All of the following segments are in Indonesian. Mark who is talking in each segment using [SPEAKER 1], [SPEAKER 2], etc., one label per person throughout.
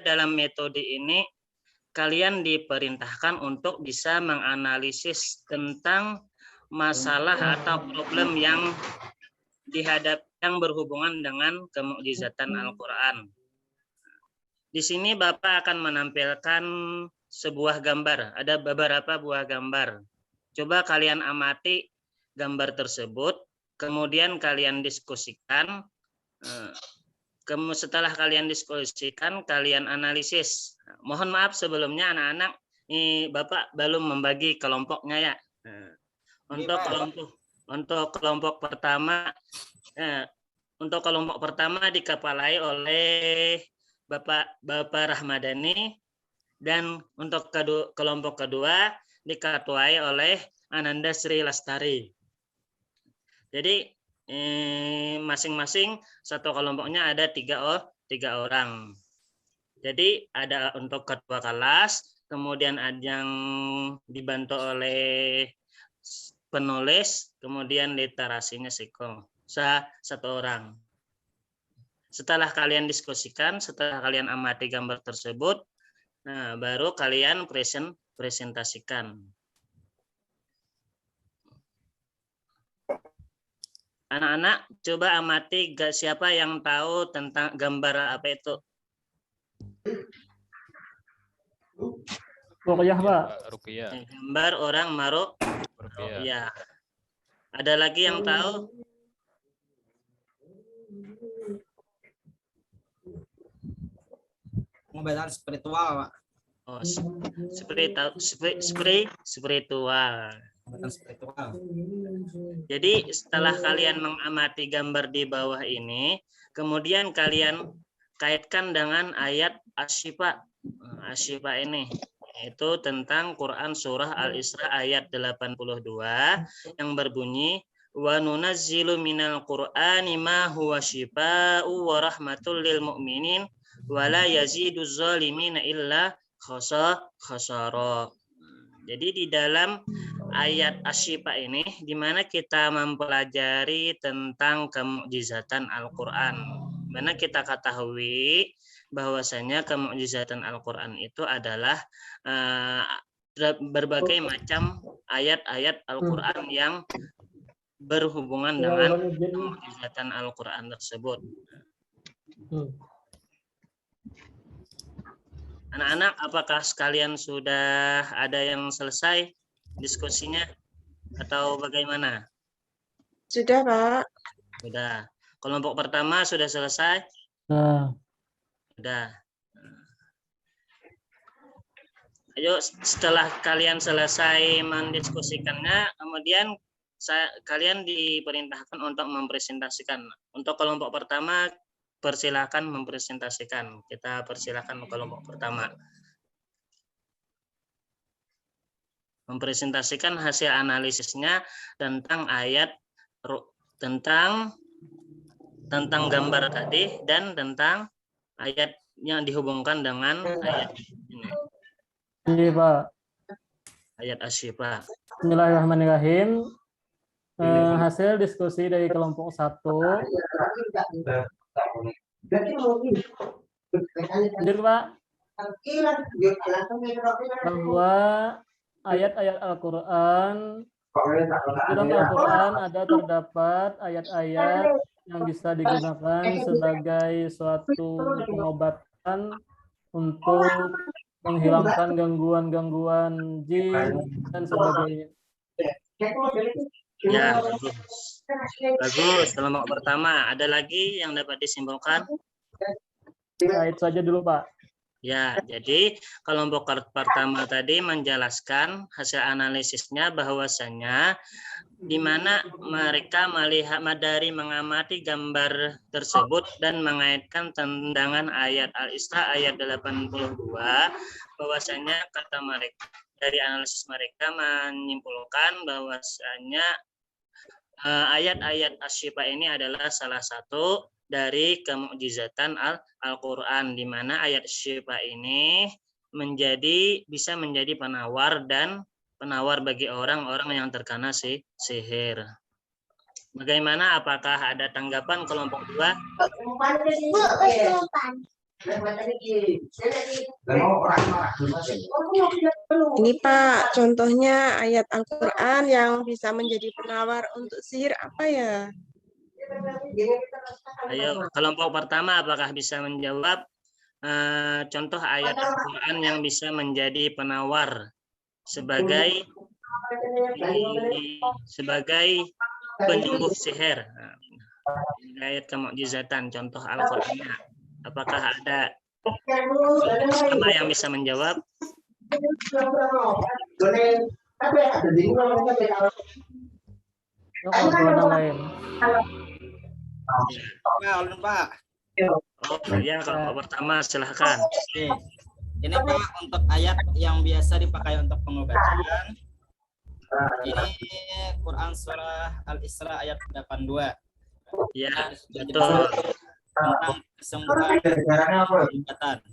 [SPEAKER 1] dalam metode ini kalian diperintahkan untuk bisa menganalisis tentang masalah atau problem yang yang berhubungan dengan kemukjizatan Al-Quran. Di sini Bapak akan menampilkan sebuah gambar. Ada beberapa buah gambar. Coba kalian amati gambar tersebut, kemudian kalian diskusikan. Setelah kalian diskusikan, kalian analisis. Mohon maaf sebelumnya anak-anak, ini Bapak belum membagi kelompoknya ya. Untuk kelompok pertama, dikepalai oleh Bapak Rahmadani, dan untuk kelompok kedua diketuai oleh Ananda Sri Lastari. Jadi masing-masing satu kelompoknya ada tiga orang. Jadi ada untuk ketua kelas, kemudian ada yang dibantu oleh penulis, kemudian literasinya satu orang. Setelah kalian diskusikan, setelah kalian amati gambar tersebut, nah baru kalian presentasikan. Anak-anak, coba amati siapa yang tahu tentang gambar apa itu?
[SPEAKER 2] Ruqyah, Pak.
[SPEAKER 3] Ruqyah.
[SPEAKER 1] Gambar orang
[SPEAKER 3] Ruqyah.
[SPEAKER 1] Ada lagi yang tahu?
[SPEAKER 4] Pengobatan spiritual, Pak.
[SPEAKER 1] Oh, spiritual.
[SPEAKER 4] Spiritual.
[SPEAKER 1] Jadi setelah kalian mengamati gambar di bawah ini, kemudian kalian kaitkan dengan ayat Asy-Syifa. Asy-Syifa ini yaitu tentang Quran surah Al-Isra ayat 82 yang berbunyi wa nunazzilu minal Qur'ani ma huwa syifaa'u wa rahmatul lil mu'minin wa la yaziduz zalimina illa khasara. Jadi di dalam ayat Asy-Syifa ini di mana kita mempelajari tentang kemukjizatan Al-Qur'an. Mana kita ketahui bahwasanya kemukjizatan Al-Qur'an itu adalah berbagai macam ayat-ayat Al-Qur'an yang berhubungan dengan kemukjizatan Al-Qur'an tersebut. Anak-anak, apakah sekalian sudah ada yang selesai diskusinya atau bagaimana?
[SPEAKER 5] Sudah, Pak.
[SPEAKER 1] Sudah. Kelompok pertama sudah selesai? Sudah. Ayo, setelah kalian selesai mendiskusikannya, kemudian kalian diperintahkan untuk mempresentasikan. Untuk kelompok pertama, persilakan mempresentasikan. Kita persilakan kelompok pertama. Mempresentasikan hasil analisisnya tentang ayat, tentang gambar tadi, dan tentang ayat yang dihubungkan dengan ayat ini.
[SPEAKER 2] Iya, Pak.
[SPEAKER 1] Ayat Asy-Syifa.
[SPEAKER 2] Bismillahirrahmanirrahim. Hasil diskusi dari kelompok 1. Lanjut, Pak. Bahwa ayat-ayat Al-Quran, dalam Al-Quran terdapat ayat-ayat yang bisa digunakan sebagai suatu pengobatan untuk menghilangkan gangguan-gangguan jin dan sebagainya.
[SPEAKER 1] Ya, bagus. Bagus, kelompok pertama. Ada lagi yang dapat disimpulkan?
[SPEAKER 2] Nah, itu saja dulu, Pak.
[SPEAKER 1] Ya, jadi kelompok pertama tadi menjelaskan hasil analisisnya bahwasanya di mana mereka melihat dari mengamati gambar tersebut dan mengaitkan tendangan ayat Al-Isra ayat 82 bahwasanya kata mereka dari analisis mereka menyimpulkan bahwasanya ayat-ayat Asy-Syifa ini adalah salah satu dari kemukjizatan Al-Quran, di mana ayat Asy-Syifa ini bisa menjadi penawar bagi orang-orang yang terkena sihir. Bagaimana? Apakah ada tanggapan kelompok 2?
[SPEAKER 5] Ini Pak, contohnya ayat Al-Quran yang bisa menjadi penawar untuk sihir apa ya?
[SPEAKER 1] Ayo, kelompok pertama apakah bisa menjawab contoh ayat Al-Quran yang bisa menjadi penawar sebagai penyembuh sihir? Ayat kemukjizatan, contoh Al-Quran. Apakah ada sama yang bisa menjawab?
[SPEAKER 2] Kalau warna lain.
[SPEAKER 4] Ya, ulun, Pak.
[SPEAKER 1] Oh ya, kelompok pertama silahkan.
[SPEAKER 4] Oke. Ini Pak untuk ayat yang biasa dipakai untuk pengobatan. Ini Quran surah Al-Isra ayat 82.
[SPEAKER 1] Ya,
[SPEAKER 4] Sudah
[SPEAKER 1] betul.
[SPEAKER 4] jelas tentang kesembuhan pengobatan.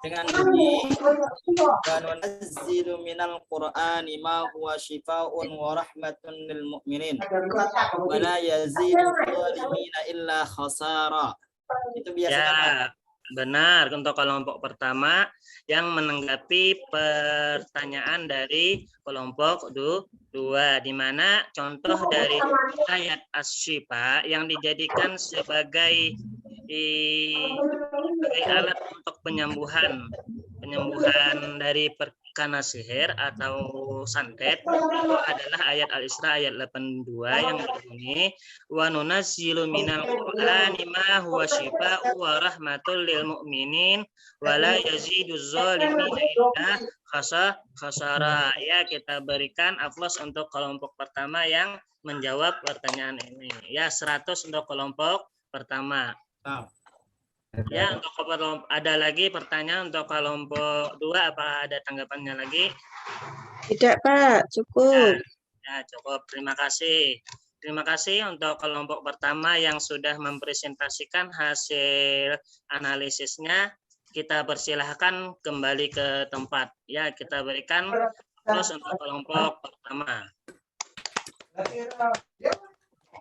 [SPEAKER 4] Dengan bunyi wa nunazzilu minal qur'ani ma huwa shifaa'un wa rahmatun lil mu'minin wa la yazidu dhalimina illa khasara. Itu biasanya Pak.
[SPEAKER 1] Ya, benar. Untuk kelompok pertama yang menanggapi pertanyaan dari kelompok dua, di mana contoh dari ayat Asy-Syifa yang dijadikan sebagai alat untuk penyembuhan dari perkara sihir atau santet itu adalah ayat Al-Isra ayat 82 yang berbunyi wa nunazzilu minal qur'ani ma huwa syifaa'un wa rahmatul lil mu'minin wa la yaziduz zalimina illa khasara. Ya, kita berikan aplaus untuk kelompok pertama yang menjawab pertanyaan ini. Ya, 100 untuk kelompok pertama. Ya, untuk kelompok ada lagi pertanyaan untuk kelompok dua, apa ada tanggapannya lagi?
[SPEAKER 5] Tidak Pak, cukup.
[SPEAKER 1] Ya, cukup. Terima kasih. Terima kasih untuk kelompok pertama yang sudah mempresentasikan hasil analisisnya. Kita persilahkan kembali ke tempat. Ya, kita berikan terus untuk kelompok pertama.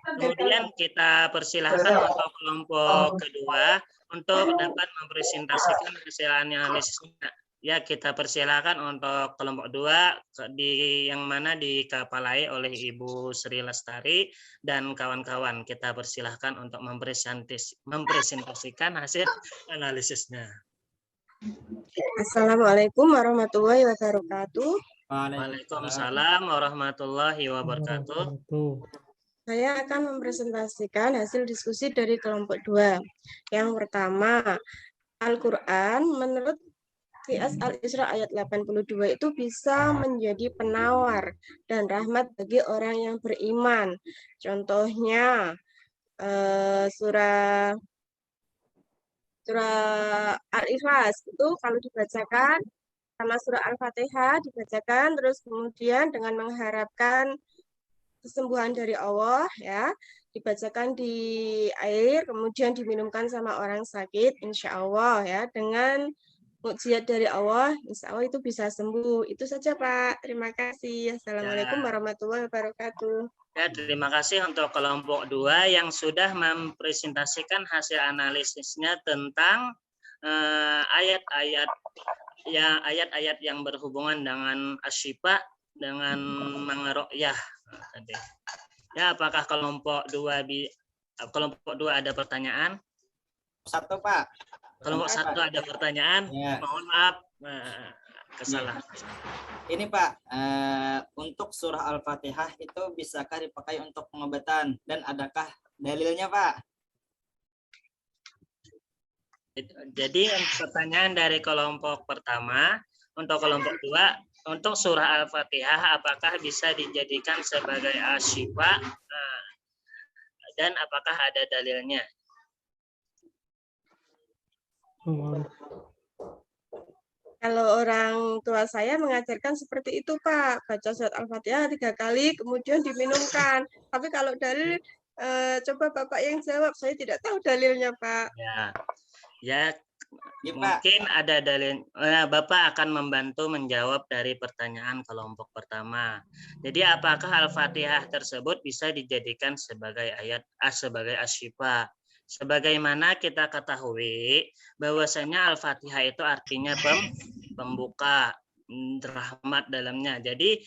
[SPEAKER 1] Kemudian kita persilahkan untuk kelompok kedua untuk dapat mempresentasikan hasil analisisnya. Ya, kita persilahkan untuk kelompok dua yang mana dikepalai oleh Ibu Sri Lestari dan kawan-kawan. Kita persilahkan untuk mempresentasikan hasil analisisnya.
[SPEAKER 5] Assalamualaikum warahmatullahi wabarakatuh.
[SPEAKER 1] Waalaikumsalam warahmatullahi wabarakatuh.
[SPEAKER 5] Saya akan mempresentasikan hasil diskusi dari kelompok 2. Yang pertama, Al-Quran menurut Qiyas Al-Isra ayat 82 itu bisa menjadi penawar dan rahmat bagi orang yang beriman. Contohnya surah Al-Ikhlas itu kalau dibacakan sama surah Al-Fatihah dibacakan terus kemudian dengan mengharapkan kesembuhan dari Allah ya, dibacakan di air kemudian diminumkan sama orang sakit, insya Allah ya, dengan mukjizat dari Allah, insya Allah itu bisa sembuh. Itu saja Pak, terima kasih. Assalamualaikum warahmatullahi wabarakatuh.
[SPEAKER 1] Ya, terima kasih untuk kelompok 2 yang sudah mempresentasikan hasil analisisnya tentang ayat-ayat yang berhubungan dengan Asy-Syifa dengan mengeruqyah. Ya, apakah kelompok 2 ada pertanyaan?
[SPEAKER 4] Satu Pak.
[SPEAKER 1] Kelompok 1 ada pertanyaan?
[SPEAKER 4] Ya.
[SPEAKER 1] Mohon maaf, kesalahan.
[SPEAKER 4] Ini Pak, untuk surah Al-Fatihah itu bisakah dipakai untuk pengobatan dan adakah dalilnya Pak?
[SPEAKER 1] Jadi pertanyaan dari kelompok pertama, untuk kelompok 2, untuk surah Al-Fatihah apakah bisa dijadikan sebagai Asy-Syifa dan apakah ada dalilnya?
[SPEAKER 5] Kalau orang tua saya mengajarkan seperti itu Pak, baca surat Al-Fatihah 3 kali kemudian diminumkan. Tapi kalau dalil coba Bapak yang jawab, saya tidak tahu dalilnya Pak.
[SPEAKER 1] Ya, mungkin ada dalil. Bapak akan membantu menjawab dari pertanyaan kelompok pertama. Jadi apakah Al-Fatihah tersebut bisa dijadikan sebagai sebagai Asy-Syifa? Sebagaimana kita ketahui bahwasanya Al-Fatihah itu artinya pembuka, rahmat dalamnya. Jadi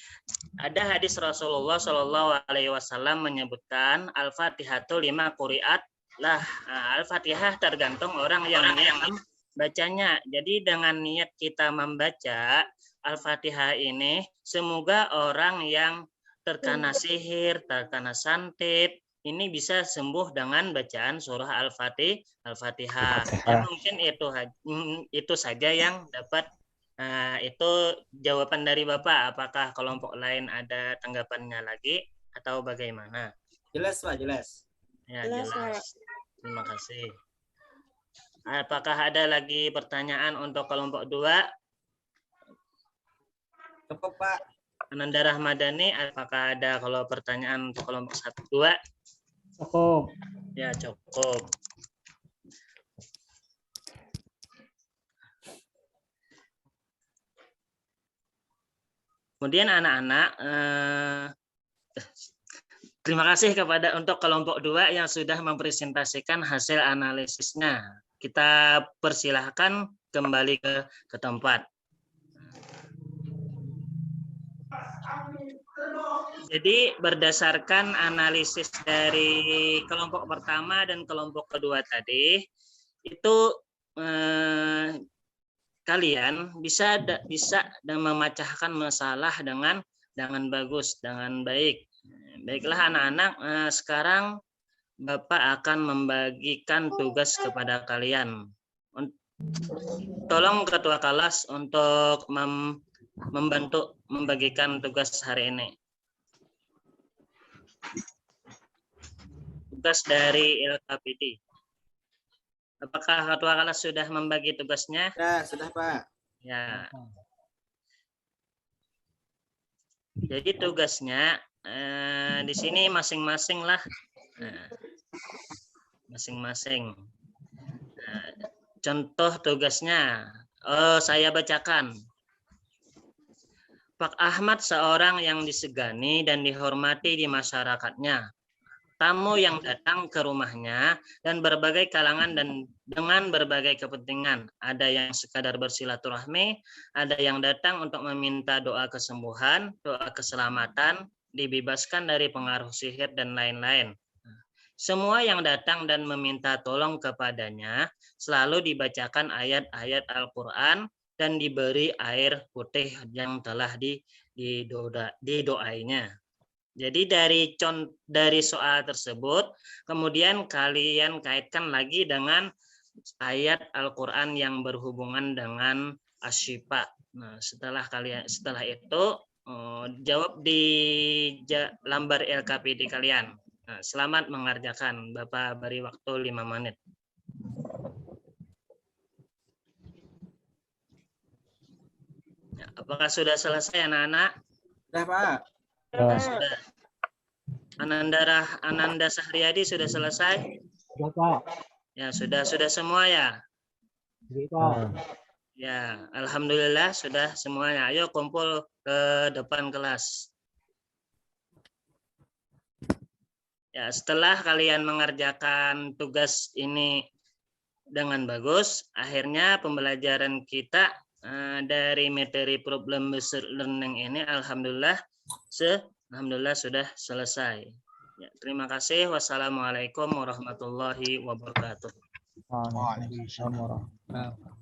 [SPEAKER 1] ada hadis Rasulullah Shallallahu Alaihi Wasallam menyebutkan Al-Fatihatu lima quri'at lah. Al-Fatihah tergantung orang yang bacanya. Jadi dengan niat kita membaca Al-Fatihah ini, semoga orang yang terkena sihir, terkena santet, ini bisa sembuh dengan bacaan surah Al-Fatihah. Ya, mungkin itu saja yang dapat. Itu jawaban dari Bapak. Apakah kelompok lain ada tanggapannya lagi atau bagaimana?
[SPEAKER 4] Jelas Pak, jelas.
[SPEAKER 1] Ya, jelas. Terima kasih. Apakah ada lagi pertanyaan untuk kelompok 2?
[SPEAKER 4] Cukup Pak.
[SPEAKER 1] Ananda Rahmadani, apakah ada kalau pertanyaan untuk kelompok 1, 2?
[SPEAKER 2] Cukup.
[SPEAKER 1] Ya, cukup. Kemudian anak-anak, terima kasih untuk kelompok 2 yang sudah mempresentasikan hasil analisisnya. Kita persilahkan kembali ke tempat. Jadi berdasarkan analisis dari kelompok pertama dan kelompok kedua tadi, itu kalian bisa dan memecahkan masalah dengan bagus, dengan baik. Baiklah anak-anak, sekarang Bapak akan membagikan tugas kepada kalian. Tolong ketua kelas untuk membantu membagikan tugas hari ini. Tugas dari LKPD. Apakah ketua kelas sudah membagi tugasnya?
[SPEAKER 4] Ya, sudah Pak.
[SPEAKER 1] Ya. Jadi tugasnya di sini masing-masing lah. Masing-masing. Contoh tugasnya, saya bacakan. Pak Ahmad seorang yang disegani dan dihormati di masyarakatnya. Tamu yang datang ke rumahnya dan berbagai kalangan dan dengan berbagai kepentingan. Ada yang sekadar bersilaturahmi, ada yang datang untuk meminta doa kesembuhan, doa keselamatan, dibebaskan dari pengaruh sihir dan lain-lain. Semua yang datang dan meminta tolong kepadanya selalu dibacakan ayat-ayat Al-Quran dan diberi air putih yang telah didoainya. Jadi dari soal tersebut, kemudian kalian kaitkan lagi dengan ayat Al-Quran yang berhubungan dengan Asy-Syifa. Nah, setelah itu jawab di lambar LKPD kalian. Nah, selamat mengerjakan. Bapak beri waktu 5 menit. Ya, apakah sudah selesai anak-anak?
[SPEAKER 4] Sudah Pak.
[SPEAKER 1] Sudah. Ananda Sahriyadi sudah selesai?
[SPEAKER 2] Sudah, Pak.
[SPEAKER 1] Ya, sudah semua ya?
[SPEAKER 2] Sudah.
[SPEAKER 1] Ya, alhamdulillah sudah semuanya. Ayo kumpul ke depan kelas. Ya, setelah kalian mengerjakan tugas ini dengan bagus, akhirnya pembelajaran kita dari materi problem based learning ini alhamdulillah sudah selesai. Ya, terima kasih. Wassalamualaikum warahmatullahi wabarakatuh.
[SPEAKER 2] Waalaikumsalam warahmatullahi wabarakatuh.